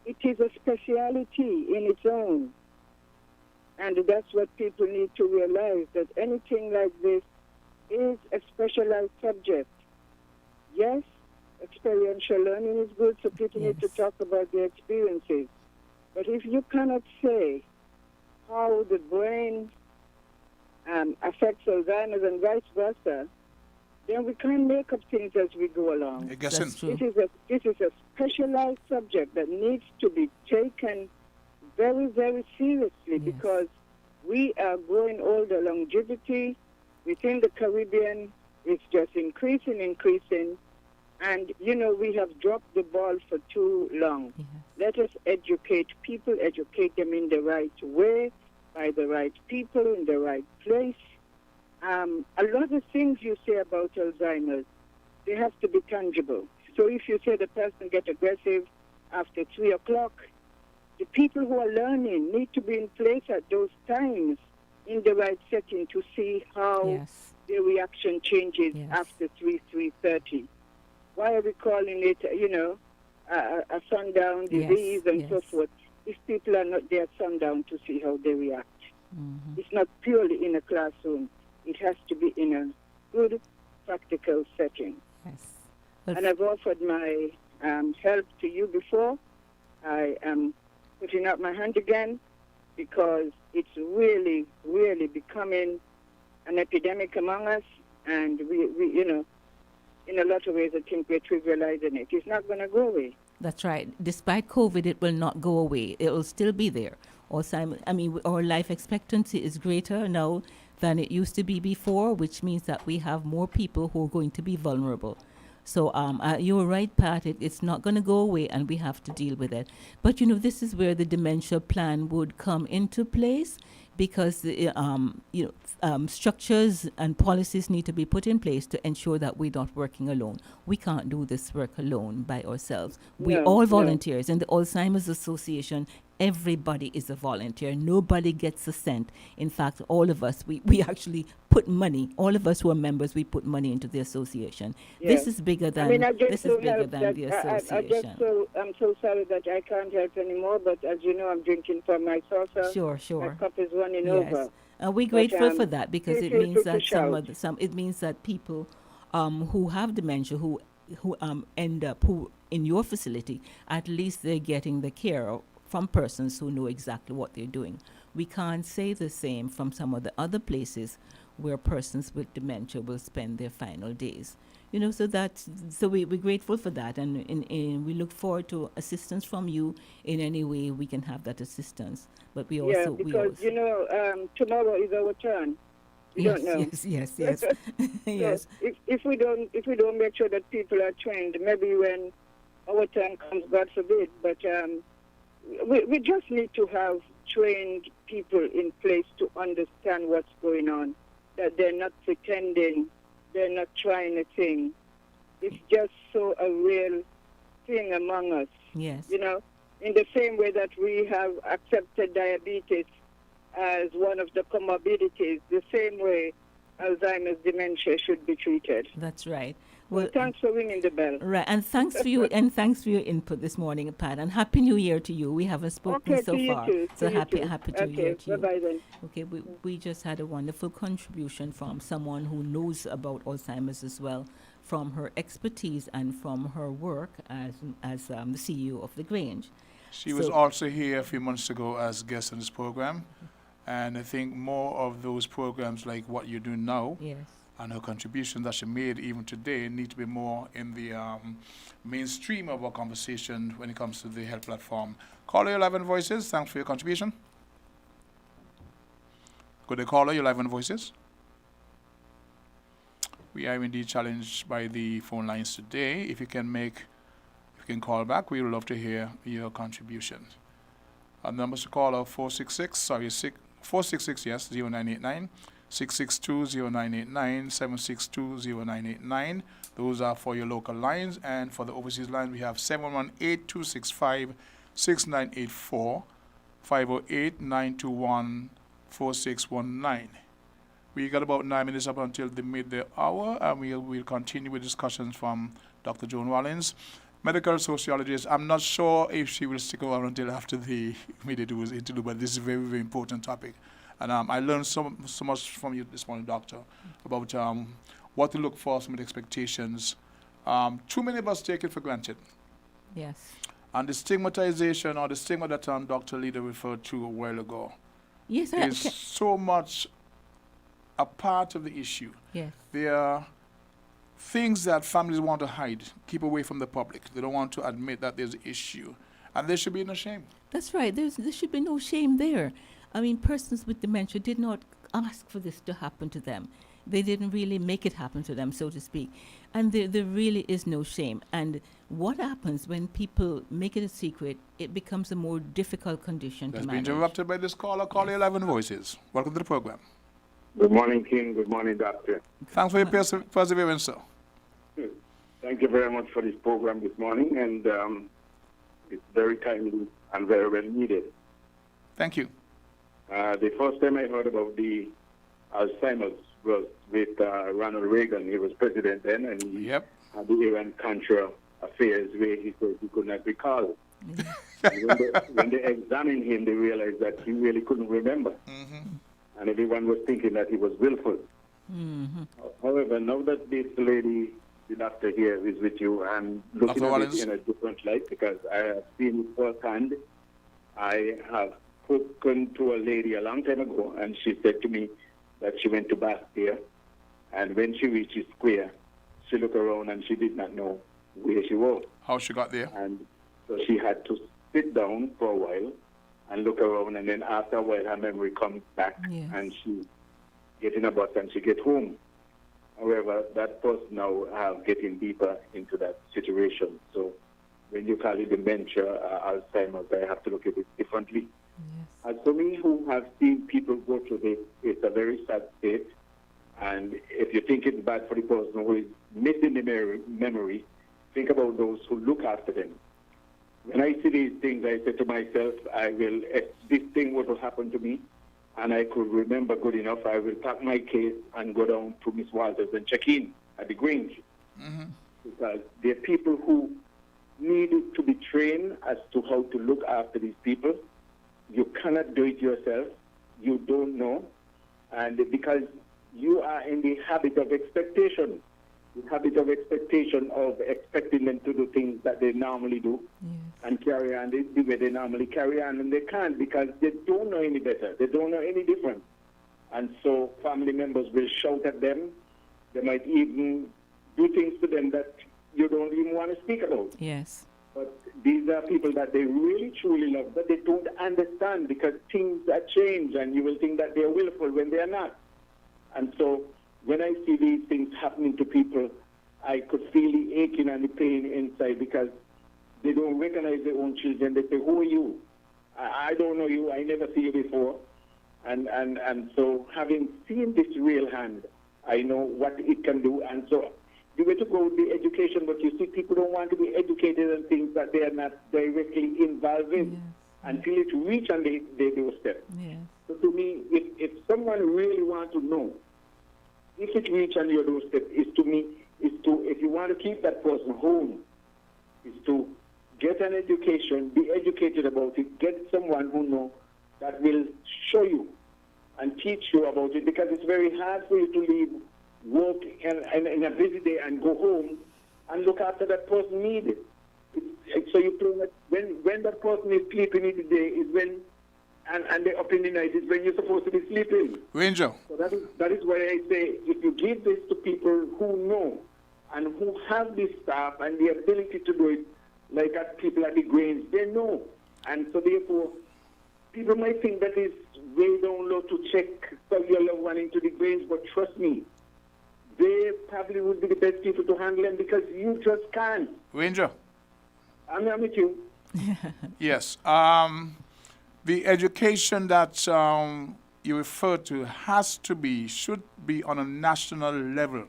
it is a speciality in its own. And that's what people need to realize, that anything like this is a specialized subject. Yes, experiential learning is good, so people need to talk about their experiences. But if you cannot say how the brain affects Alzheimer's and vice versa, then we can't make up things as we go along. That's true. This is a specialized subject that needs to be taken very, very seriously, because We are growing older. Longevity within the Caribbean is just increasing. And, we have dropped the ball for too long. Yeah. Let us educate people, educate them in the right way, by the right people, in the right place. A lot of things you say about Alzheimer's, they have to be tangible. So if you say the person get aggressive after 3 o'clock, the people who are learning need to be in place at those times in the right setting to see how Yes. their reaction changes Yes. after 3:30. Why are we calling it, a sundown disease and so yes. forth? If people are not there at sundown to see how they react. Mhm. It's not purely in a classroom. It has to be in a good, practical setting. Yes. But And I've offered my help to you before. I am putting up my hand again because it's really, really becoming an epidemic among us. And we in a lot of ways, I think we're trivializing it. It's not going to go away. That's right. Despite COVID, it will not go away. It will still be there. Our life expectancy is greater now than it used to be before, which means that we have more people who are going to be vulnerable. So you're right, Pat. It's not going to go away, and we have to deal with it. But this is where the dementia plan would come into place, because structures and policies need to be put in place to ensure that we're not working alone. We can't do this work alone by ourselves. We No, all no. volunteers. In the Alzheimer's Association, everybody is a volunteer. Nobody gets a cent. In fact, all of us, we actually put money. All of us who are members, we put money into the association. This is bigger than this is bigger than the association. I'm so sorry that I can't help anymore, but as you know, I'm drinking from my saucer. Sure. My cup is running over. We're grateful for um, that, because feel it free means to that shout. it means that people who have dementia, who end up in your facility, at least they're getting the care from persons who know exactly what they're doing. We can't say the same from some of the other places where persons with dementia will spend their final days. So we're grateful for that, and we look forward to assistance from you in any way we can have that assistance. But we also because tomorrow is our turn. We don't know. Yes. Yes. So if we don't make sure that people are trained, maybe when our turn comes, God forbid, but we just need to have trained people in place to understand what's going on, that they're not pretending, they're not trying a thing. It's just so a real thing among us. Yes. In the same way that we have accepted diabetes as one of the comorbidities, the same way Alzheimer's dementia should be treated. That's right. Well, thanks for ringing the bell. Right, and thanks for you, and thanks for your input this morning, Pat. And Happy New Year to you. We haven't spoken so far, so happy New Year to you. Bye-bye then. Okay, we just had a wonderful contribution from someone who knows about Alzheimer's as well, from her expertise and from her work as the CEO of the Grange. She was also here a few months ago as guest on this program, and I think more of those programs like what you're doing now. Yes. And her contribution that she made even today need to be more in the mainstream of our conversation when it comes to the health platform. Caller, you're live on Voices. Thanks for your contribution. Good day, caller, you're live on Voices. We are indeed challenged by the phone lines today. If you can call back, we would love to hear your contribution. Our numbers to call are 466, yes, 0989. 662-0989, 762-0989. Those are for your local lines. And for the overseas line, we have 718-265-6984, 508-921-4619. We got about 9 minutes up until the midday hour, and we'll continue with discussions from Dr. Joan Rawlins, medical sociologist. I'm not sure if she will stick around until after the midday interview, but this is a very, very important topic. And I learned so much from you this morning, Doctor, about what to look for, some of the expectations. Too many of us take it for granted. Yes. And the stigmatization, or the stigma that Dr. Leader referred to a while ago, yes, is so much a part of the issue. Yes. There are things that families want to hide, keep away from the public. They don't want to admit that there's an issue. And there should be no shame. That's right. There should be no shame there. I mean, persons with dementia did not ask for this to happen to them. They didn't really make it happen to them, so to speak. And there really is no shame. And what happens when people make it a secret, it becomes a more difficult condition That's to been manage. interrupted by this caller. Caller 11 Voices. Welcome to the program. Good morning, King. Good morning, Doctor. Thanks for your perseverance, sir. Thank you very much for this program this morning, and it's very timely and very well needed. Thank you. The first time I heard about the Alzheimer's was with Ronald Reagan. He was president then, and he had the Iran-Contra affairs where he said he could not recall. when they examined him, they realized that he really couldn't remember. And everyone was thinking that he was willful. However, now that this lady, the doctor here, is with you, I'm looking at it in a different light because I have seen it firsthand. I have spoken to a lady a long time ago, and she said to me that she went to Bastia, and when she reached the square, she looked around and she did not know where she was. How she got there? And so she had to sit down for a while and look around, and then after a while her memory comes back, and she get in a bus and she get home. However, that person now getting deeper into that situation. So when you call it dementia, Alzheimer's, I have to look at it differently. As for me, who have seen people go through this, it's a very sad state. And if you think it's bad for the person who is missing the memory, think about those who look after them. When I see these things, I say to myself, if this thing were to happen to me, and I could remember good enough, I will pack my case and go down to Miss Walters and check in at the Grange. Because there are people who need to be trained as to how to look after these people. You cannot do it yourself. You don't know. And because you are in the habit of expectation, of expecting them to do things that they normally do and carry on the way they normally carry on, and they can't because they don't know any better. They don't know any different. And so family members will shout at them. They might even do things to them that you don't even want to speak about. Yes. But these are people that they really, truly love, but they don't understand because things are changed, and you will think that they're willful when they are not. And so when I see these things happening to people, I could feel the aching and the pain inside because they don't recognize their own children. They say, who are you? I don't know you. I never see you before. And so having seen this real hand, I know what it can do. And so you way to go with the education, but you see people don't want to be educated in things that they are not directly involved in until it reach on their doorstep. So to me, if someone really wants to know, if it reach on your doorstep, if you want to keep that person home, is to get an education, be educated about it, get someone who knows that will show you and teach you about it, because it's very hard for you to leave work in a busy day and go home and look after that person needed. So you feel that when that person is sleeping in the day is when, and they're up in the night is when you're supposed to be sleeping. Ranger. So that is why I say if you give this to people who know and who have this staff and the ability to do it, like at people at the Grange, they know. And so therefore, people might think that it's way down low to check your loved one into the Grange, but trust me, they probably would be the best people to handle them because you just can't. Ranger. I'm with you. Yes. The education that you refer to should be on a national level.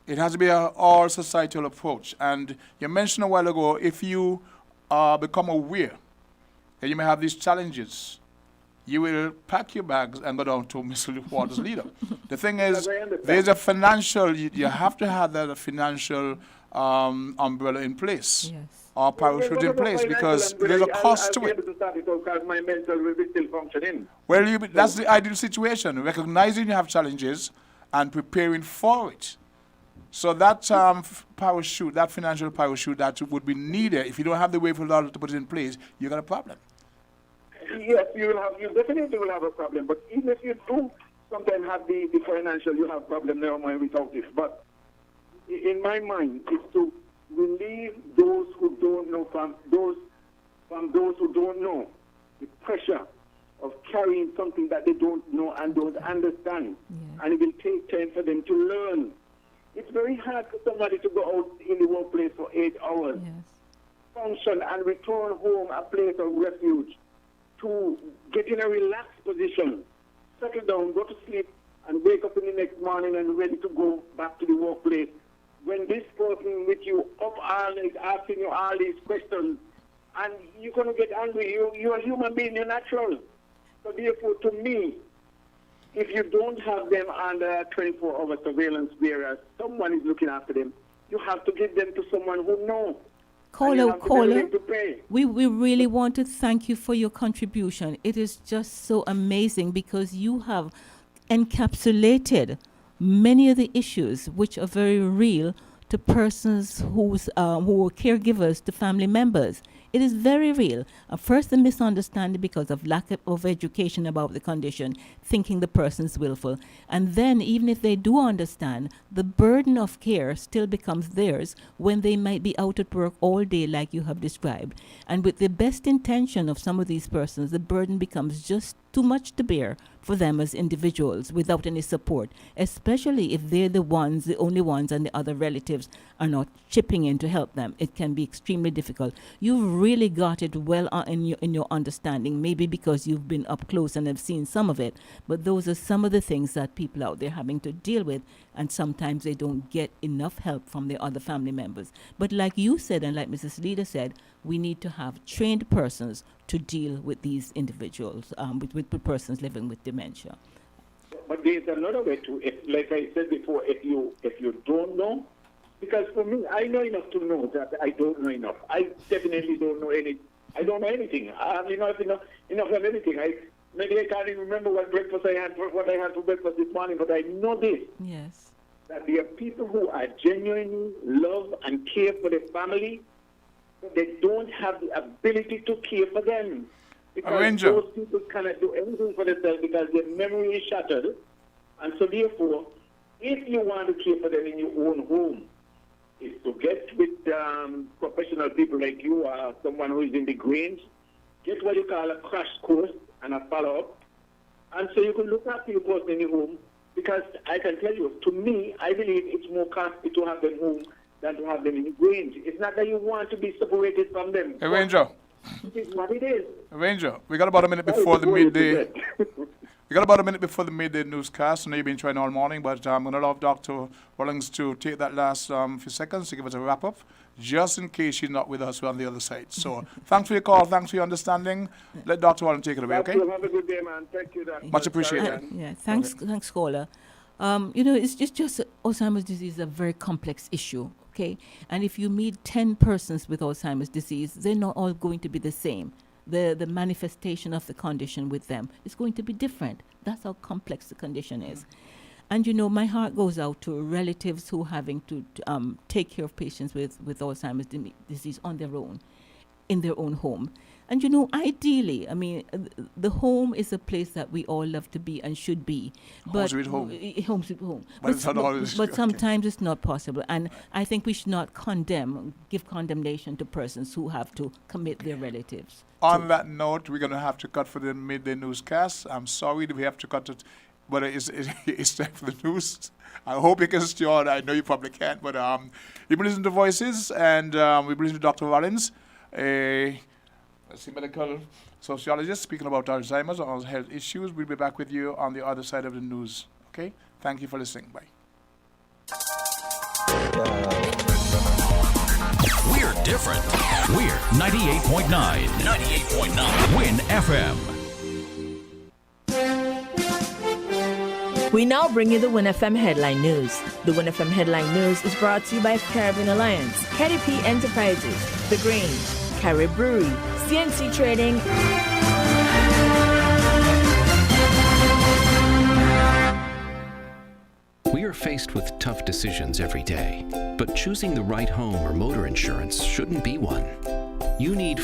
It has to be an all societal approach. And you mentioned a while ago, if you become aware that you may have these challenges, you will pack your bags and go down to Mr. Waters' leader. The thing is, there's a financial, you have to have that financial umbrella in place. Or parachute in place, because there's a cost to it. My mental will be still functioning. Well, that's the ideal situation, recognizing you have challenges and preparing for it. So that parachute, that financial parachute that would be needed, if you don't have the way for to put it in place, you got a problem. Yes, you definitely will have a problem. But even if you do sometimes have the financial, you have a problem there without this. But in my mind, it's to relieve those who don't know from those who don't know the pressure of carrying something that they don't know and don't understand. Yeah. And it will take time for them to learn. It's very hard for somebody to go out in the workplace for 8 hours, Yes. function, and return home a place of refuge, to get in a relaxed position, settle down, go to sleep, and wake up in the next morning and ready to go back to the workplace. When this person with you up all night asking you all these questions, and you're going to get angry. You're a human being, you're natural. So therefore, to me, if you don't have them under 24-hour surveillance, whereas someone is looking after them, you have to give them to someone who knows. Caller, to we really want to thank you for your contribution. It is just so amazing because you have encapsulated many of the issues which are very real to persons who are caregivers to family members. It is very real. First, the misunderstanding because of lack of education about the condition, thinking the person's willful. And then, even if they do understand, the burden of care still becomes theirs when they might be out at work all day like you have described. And with the best intention of some of these persons, the burden becomes just too much to bear for them as individuals without any support, especially if they're the only ones, and the other relatives are not chipping in to help them. It can be extremely difficult. You've really got it well in your understanding, maybe because you've been up close and have seen some of it, but those are some of the things that people out there having to deal with, and sometimes they don't get enough help from their other family members. But like you said, and like Mrs. Leader said, we need to have trained persons to deal with these individuals, with persons living with dementia. But there's another way too. Like I said before, if you don't know, because for me, I know enough to know that I don't know enough. I definitely don't know any. I don't know anything. I have enough of anything. Maybe I can't even remember what I had for breakfast this morning, but I know this. Yes. That there are people who are genuinely love and care for their family, but they don't have the ability to care for them. Because those people cannot do anything for themselves because their memory is shattered. And so therefore, if you want to care for them in your own home, is to get with professional people like you or someone who is in the Grange, get what you call a crash course and a follow-up. And so you can look after your person in your home, because I can tell you, to me, I believe it's more costly to have them home than to have them in the Grange. It's not that you want to be separated from them. Hey, Ranger. It is what it is. Ranger, we got about a minute before the midday. We got about a minute before the midday newscast. I know you've been trying all morning, but I'm going to allow Dr. Rawlins to take that last few seconds to give us a wrap-up, just in case she's not with us. We're on the other side. So thanks for your call. Thanks for your understanding. Let Dr. Rawlins take it away, okay? Have a good day, man. Thank you, Dr. Much appreciated. Thanks, caller. It's just Alzheimer's disease is a very complex issue, okay? And if you meet 10 persons with Alzheimer's disease, they're not all going to be the same. The manifestation of the condition with them is going to be different. That's how complex the condition is. And, my heart goes out to relatives who are having to take care of patients with Alzheimer's disease on their own, in their own home. And, ideally, the home is a place that we all love to be and should be. Home sweet home. Home sweet home. But sometimes it's not possible. And I think we should not give condemnation to persons who have to commit their relatives. On that note, we're going to have to cut for the midday newscast. I'm sorry that we have to cut it, but it's time for the news. I hope you can stay on. I know you probably can't, but you've been listening to Voices, and we've been listening to Dr. Rawlins, a medical sociologist, speaking about Alzheimer's or health issues. We'll be back with you on the other side of the news. Okay? Thank you for listening. Bye. We're different. We're 98.9. 98.9 WINN FM. We now bring you the WINN FM Headline News. The WINN FM Headline News is brought to you by Caribbean Alliance, KDP Enterprises, The Grange, Carib Brewery, CNC Trading. We are faced with tough decisions every day, but choosing the right home or motor insurance shouldn't be one. You need